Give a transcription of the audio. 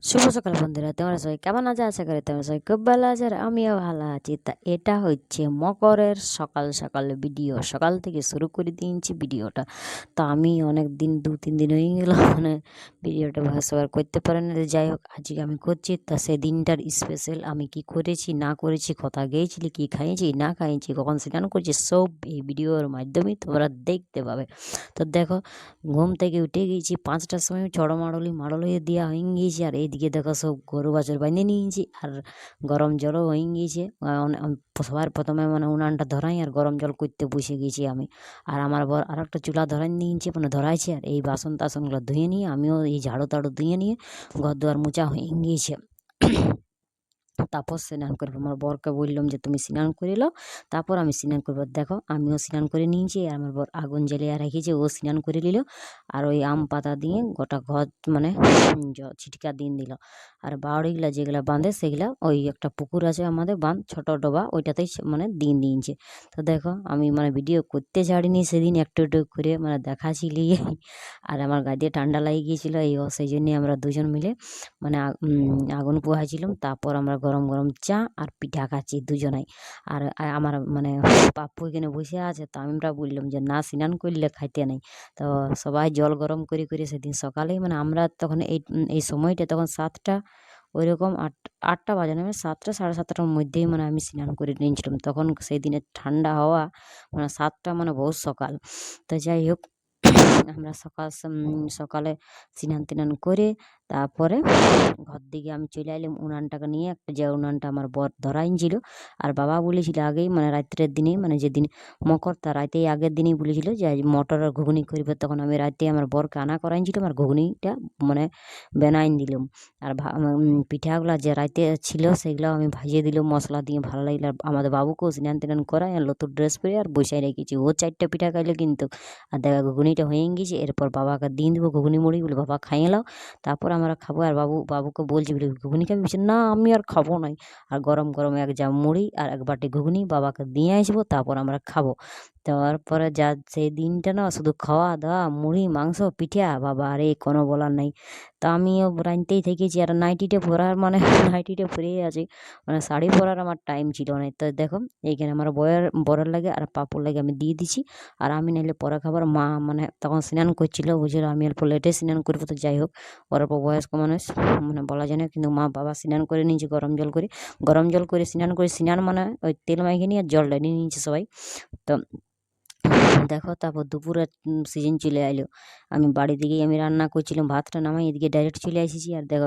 শুভ সকাল বন্ধুরা, তোমরা সবাই কেমন আছো? আশা করি তোমরা সবাই খুব ভালো আছো আর আমিও ভালো আছি। তা এটা হচ্ছে মকরের সকাল সকাল ভিডিও, সকাল থেকে শুরু করে দিয়েছি ভিডিওটা। তো আমি অনেক দিন 2-3 দিন হয়ে গেল ভিডিওটা ভয়েস ওভার করতে পারি না। যাই হোক, আজকে আমি করছি। তা সেই দিনটার স্পেশাল আমি কি করেছি না করেছি, কোথা গিয়েছিলি, কি খাইয়েছি না খাইয়েছি, কখন স্নান করছি, সব এই ভিডিওর মাধ্যমেই তোমরা দেখতে পাবে। তো দেখো, ঘুম থেকে উঠে গেছি 5টার সময়, মাড়ল হয়ে দেওয়া হয়ে গিয়েছে। আর এইদিকে দেখো সব গরু বাছুর বাঁধে নিয়েছি আর গরম জলও হয়ে গিয়েছে। সবার প্রথমে উনানটা ধরাই আর গরম জল করতে বসে গেছি আমি। আর আমার বর আর একটা চুলা ধরাই নিয়েছে, ধরাইছে। আর এই বাসন টাসনগুলো ধুয়ে নিয়ে আমিও এই ঝাড়ু টাড়ু ধুয়ে নিয়ে ঘর দুয়ার মোছা হয়ে গিয়েছে। তারপর স্নান করবো। আমার বরকে বললাম যে তুমি স্নান করে নাও, তারপর আমি স্নান করবো। দেখো আমিও স্নান করে নিয়েছি আর আমার বর আগুন জ্বালিয়ে রেখেছে, ও স্নান করে নিল। আর ওই আম পাতা দিয়ে গোটা ঘর ছিটকা দিন দিল। আর বাউড়িগুলা যেগুলা বাঁধে সেগুলা ওই একটা পুকুর আছে আমাদের বাঁধ, ছোট ডোবা, ওইটাতেই দিন দিয়েছে। তো দেখো আমি ভিডিও করতে ছাড়িনি সেদিন, একটু একটু করে দেখাছিলি। আর আমার গা দিয়ে ঠান্ডা লাগিয়ে গিয়েছিলো, সেই জন্যে আমরা দুজন মিলে আগুন পোহাইছিলাম। তারপর আমরা গরম গরম চা আর পিঠা খাচ্ছি দুজনাই। আর আমার পাপ্পু এখানে বসে আছে। তো আমরা বললাম যে না, স্নান করলে খাইতে নেই। তো সবাই জল গরম করে করে সেদিন সকালেই আমরা তখন এই সময়টা তখন 7টা, ওইরকম 8টা বাজে না, 7টা 7:30টার মধ্যেই আমি স্নান করে নিয়েছিলাম। তখন সেই দিনের ঠান্ডা হাওয়া, 7টা বহুত সকাল। তো যাই হোক, আমরা সকালে স্নান টান করে তারপরে ঘর দিকে আমি চলে এলাম উনানটাকে নিয়ে। একটা যে উনানটা আমার বর ধরাইছিল। আর বাবা বলেছিল আগেই, রাত্রের দিনেই, যেদিন মকর তার রাতেই আগের দিনই বলেছিল যে আজ মটর আর ঘুগনি করবে। তখন আমি রাতে আমার বরকে আনা করাইছিলাম আর ঘুগনিটা বানাইন দিলাম। আর পিঠাগুলো যে রাতে ছিল সেগুলো আমি ভাজিয়ে দিলাম মশলা দিয়ে, ভালো লাগলো। আর আমাদের বাবুকেও স্নান টান করাই আর নতুন ড্রেস পরে আর বসাই রেখেছি। ও 4টা পিঠা খাইলো কিন্তু। আর দেখা ঘুগনিটা হয়ে গেছে, এরপর বাবাকে দিয়ে দেবো ঘুগনি মুড়ি, বলে বাবা খাইয়ে নাও, তারপর আমরা খাবো। আর বাবুকে বলছি, বলে ঘুগনি খাবি? বলছে না, আমি আর খাবো নাই। আর গরম গরম এক জাম মুড়ি আর এক বাটি ঘুগনি বাবাকে দিয়ে আসবো, তারপর আমরা খাবো। তারপরে সেই দিনটা না শুধু খাওয়া দাওয়া, মুড়ি মাংস পিঠা, বাবা আরে কোনো বলার নাই। তা আমিও রাঁধতেই থেকেছি। আর নাইটিটা পরার নাইটিটা পরেই আছে, শাড়ি পরার আমার টাইম ছিল না। তো দেখো এইখানে আমার বরের লাগে আর পাপুর লাগে আমি দিয়ে দিছি। আর আমি নাইলে পরে খাবার। মা তখন স্নান করছিল, বুঝলো আমি অল্প লেটে স্নান করবো। তো যাই হোক, ওর অল্প বয়স্ক মানুষ, বলা যায় না, কিন্তু মা বাবা স্নান করে নিয়েছে গরম জল করে স্নান করে, ওই তেল মাখিয়ে নিয়ে আর জলটা নিয়ে নিয়েছে সবাই। তো দেখো, তারপর দুপুরের সিজন চলে এলো। আমি বাড়ি দিকেই রান্না করছিলাম, ভাতটা নামাই এদিকে ডাইরেক্ট চলে এসেছি। আর দেখো